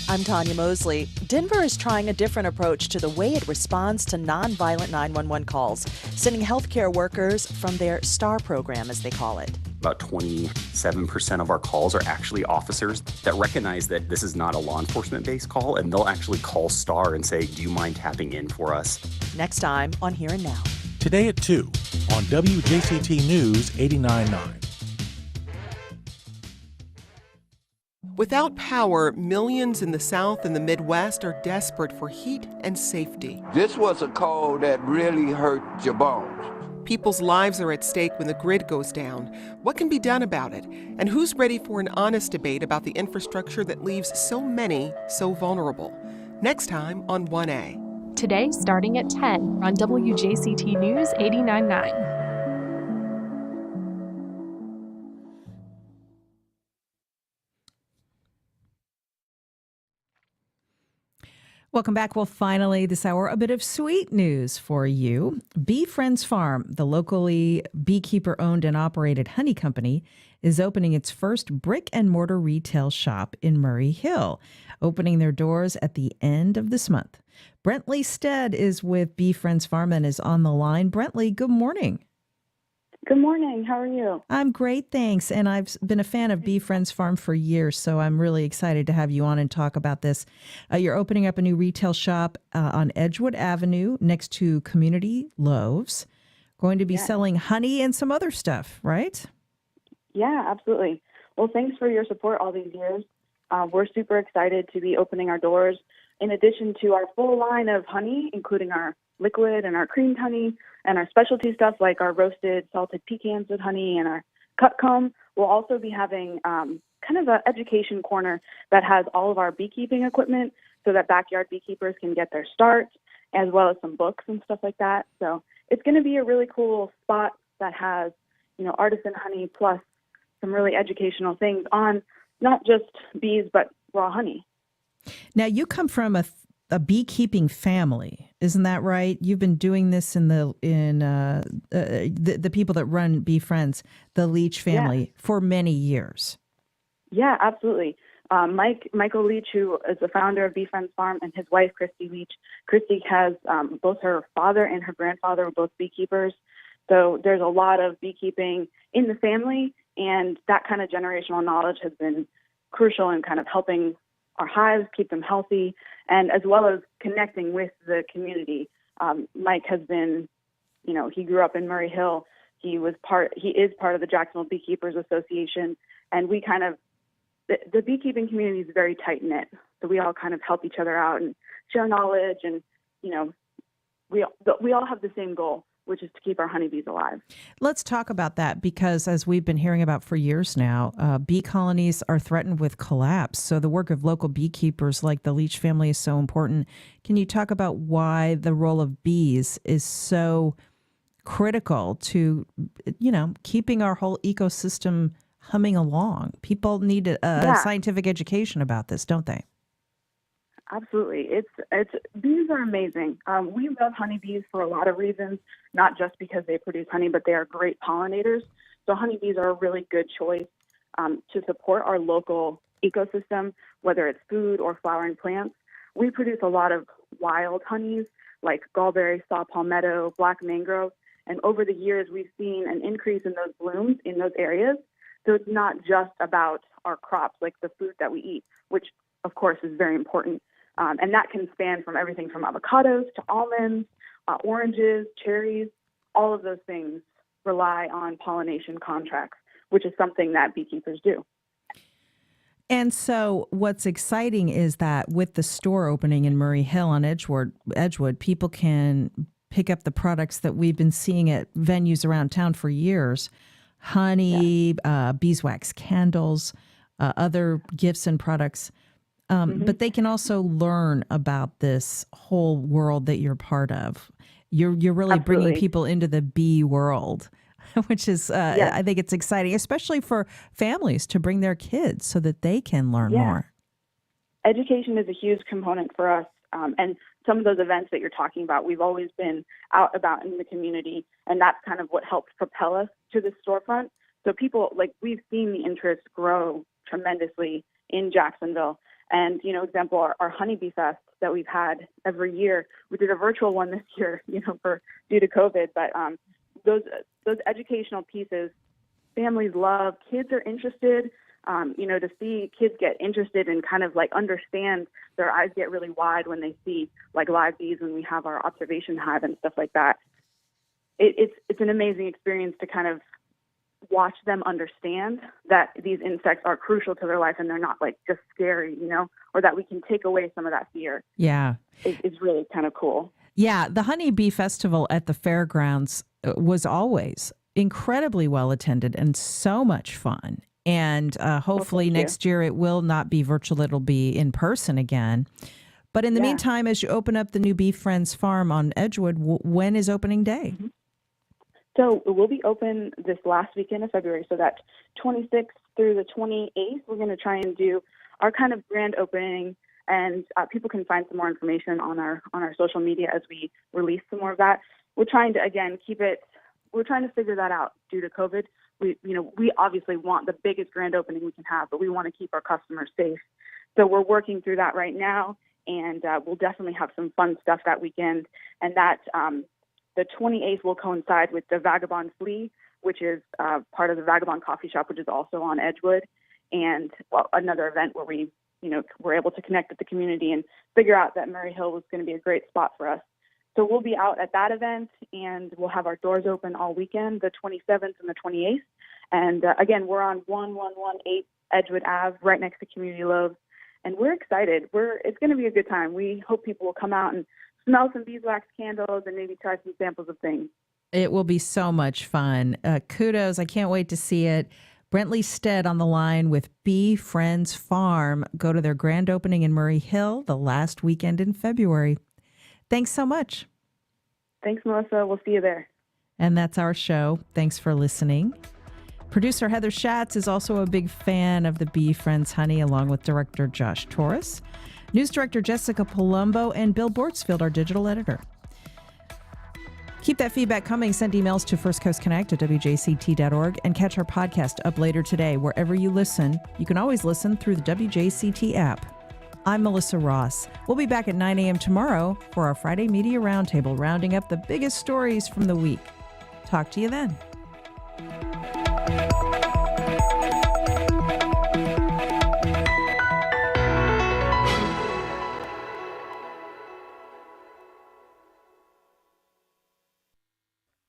I'm Tanya Mosley. Denver is trying a different approach to the way it responds to nonviolent 911 calls, sending healthcare workers from their STAR program, as they call it. About 27% of our calls are actually officers that recognize that this is not a law enforcement-based call, and they'll actually call STAR and say, do you mind tapping in for us? Next time on Here and Now. Today at 2 on WJCT News 89.9. Without power, millions in the South and the Midwest are desperate for heat and safety. This was a call that really hurt your bones. People's lives are at stake when the grid goes down. What can be done about it? And who's ready for an honest debate about the infrastructure that leaves so many so vulnerable? Next time on 1A. Today, starting at 10 on WJCT News 89.9. Welcome back. Well, finally, this hour, a bit of sweet news for you. Bee Friends Farm, the locally beekeeper-owned and operated honey company, is opening its first brick-and-mortar retail shop in Murray Hill, opening their doors at the end of this month. Brentley Stead is with Bee Friends Farm and is on the line. Brentley, good morning. Good morning. How are you? I'm great, thanks. And I've been a fan of Bee Friends Farm for years, so I'm really excited to have you on and talk about this. You're opening up a new retail shop on Edgewood Avenue next to Community Loaves. Going to be selling honey and some other stuff, right? Yeah, absolutely. Well, thanks for your support all these years. We're super excited to be opening our doors. In addition to our full line of honey, including our liquid and our creamed honey, and our specialty stuff like our roasted salted pecans with honey and our cut comb, we'll also be having kind of an education corner that has all of our beekeeping equipment so that backyard beekeepers can get their start, as well as some books and stuff like that. So it's going to be a really cool spot that has, artisan honey plus some really educational things on not just bees, but raw honey. Now, you come from a beekeeping family, isn't that right? You've been doing this in the people that run Bee Friends, the Leach family, for many years. Yeah, absolutely. Michael Leach, who is the founder of Bee Friends Farm, and his wife, Christy Leach. Christy has both her father and her grandfather were both beekeepers. So there's a lot of beekeeping in the family, and that kind of generational knowledge has been crucial in kind of helping our hives, keep them healthy, and as well as connecting with the community. Mike has been, he grew up in Murray Hill. He is part of the Jacksonville Beekeepers Association, and we kind of, the beekeeping community is very tight-knit, so we all kind of help each other out and share knowledge, and, we all have the same goal, which is to keep our honeybees alive. Let's talk about that, because as we've been hearing about for years now, bee colonies are threatened with collapse. So the work of local beekeepers like the Leach family is so important. Can you talk about why the role of bees is so critical to, keeping our whole ecosystem humming along? People need a scientific education about this, don't they? Absolutely. Bees are amazing. We love honeybees for a lot of reasons, not just because they produce honey, but they are great pollinators. So honeybees are a really good choice. to support our local ecosystem, whether it's food or flowering plants. We produce a lot of wild honeys like gallberry, saw palmetto, black mangrove, and over the years we've seen an increase in those blooms in those areas. So it's not just about our crops, like the food that we eat, which of course is very important. And that can span from everything from avocados to almonds, oranges, cherries. All of those things rely on pollination contracts, which is something that beekeepers do. And so what's exciting is that with the store opening in Murray Hill on Edgewood, people can pick up the products that we've been seeing at venues around town for years. Honey, beeswax candles, other gifts and products. But they can also learn about this whole world that you're part of. You're really bringing people into the bee world, which is, I think it's exciting, especially for families to bring their kids so that they can learn more. Education is a huge component for us. And some of those events that you're talking about, we've always been out about in the community, and that's kind of what helped propel us to the storefront. So people, we've seen the interest grow tremendously in Jacksonville. And, example, our Honeybee Fest that we've had every year, we did a virtual one this year, due to COVID. But those educational pieces, families love, kids are interested. To see kids get interested and kind of understand, their eyes get really wide when they see live bees when we have our observation hive and stuff like that. It's an amazing experience to kind of watch them understand that these insects are crucial to their life and they're not just scary, or that we can take away some of that fear. Yeah. It's really kind of cool. Yeah. The Honeybee Festival at the fairgrounds was always incredibly well attended and so much fun. And hopefully next year it will not be virtual, it'll be in person again. But in the meantime, as you open up the new Bee Friends Farm on Edgewood, when is opening day? So we'll be open this last weekend of February. So that 26th through the 28th, we're going to try and do our kind of grand opening. And people can find some more information on our social media as we release some more of that. We're trying to, again, we're trying to figure that out due to COVID. We obviously want the biggest grand opening we can have, but we want to keep our customers safe. So we're working through that right now, and we'll definitely have some fun stuff that weekend. And that the 28th will coincide with the Vagabond Flea, which is part of the Vagabond Coffee Shop, which is also on Edgewood, and another event where we, were able to connect with the community and figure out that Murray Hill was going to be a great spot for us. So we'll be out at that event, and we'll have our doors open all weekend, the 27th and the 28th. And again, we're on 1118 Edgewood Ave, right next to Community Loaves. And we're excited. It's going to be a good time. We hope people will come out and smell some beeswax candles and maybe try some samples of things. It will be so much fun. Kudos. I can't wait to see it. Brentley Stead on the line with Bee Friends Farm. Go to their grand opening in Murray Hill the last weekend in February. Thanks so much. Thanks, Melissa. We'll see you there. And that's our show. Thanks for listening. Producer Heather Schatz is also a big fan of the Bee Friends honey, along with director Josh Torres, news director Jessica Palumbo, and Bill Bortsfield, our digital editor. Keep that feedback coming. Send emails to firstcoastconnect@wjct.org and catch our podcast up later today. Wherever you listen, you can always listen through the WJCT app. I'm Melissa Ross. We'll be back at 9 a.m. tomorrow for our Friday Media Roundtable, rounding up the biggest stories from the week. Talk to you then.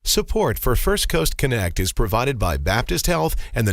Support for First Coast Connect is provided by Baptist Health and the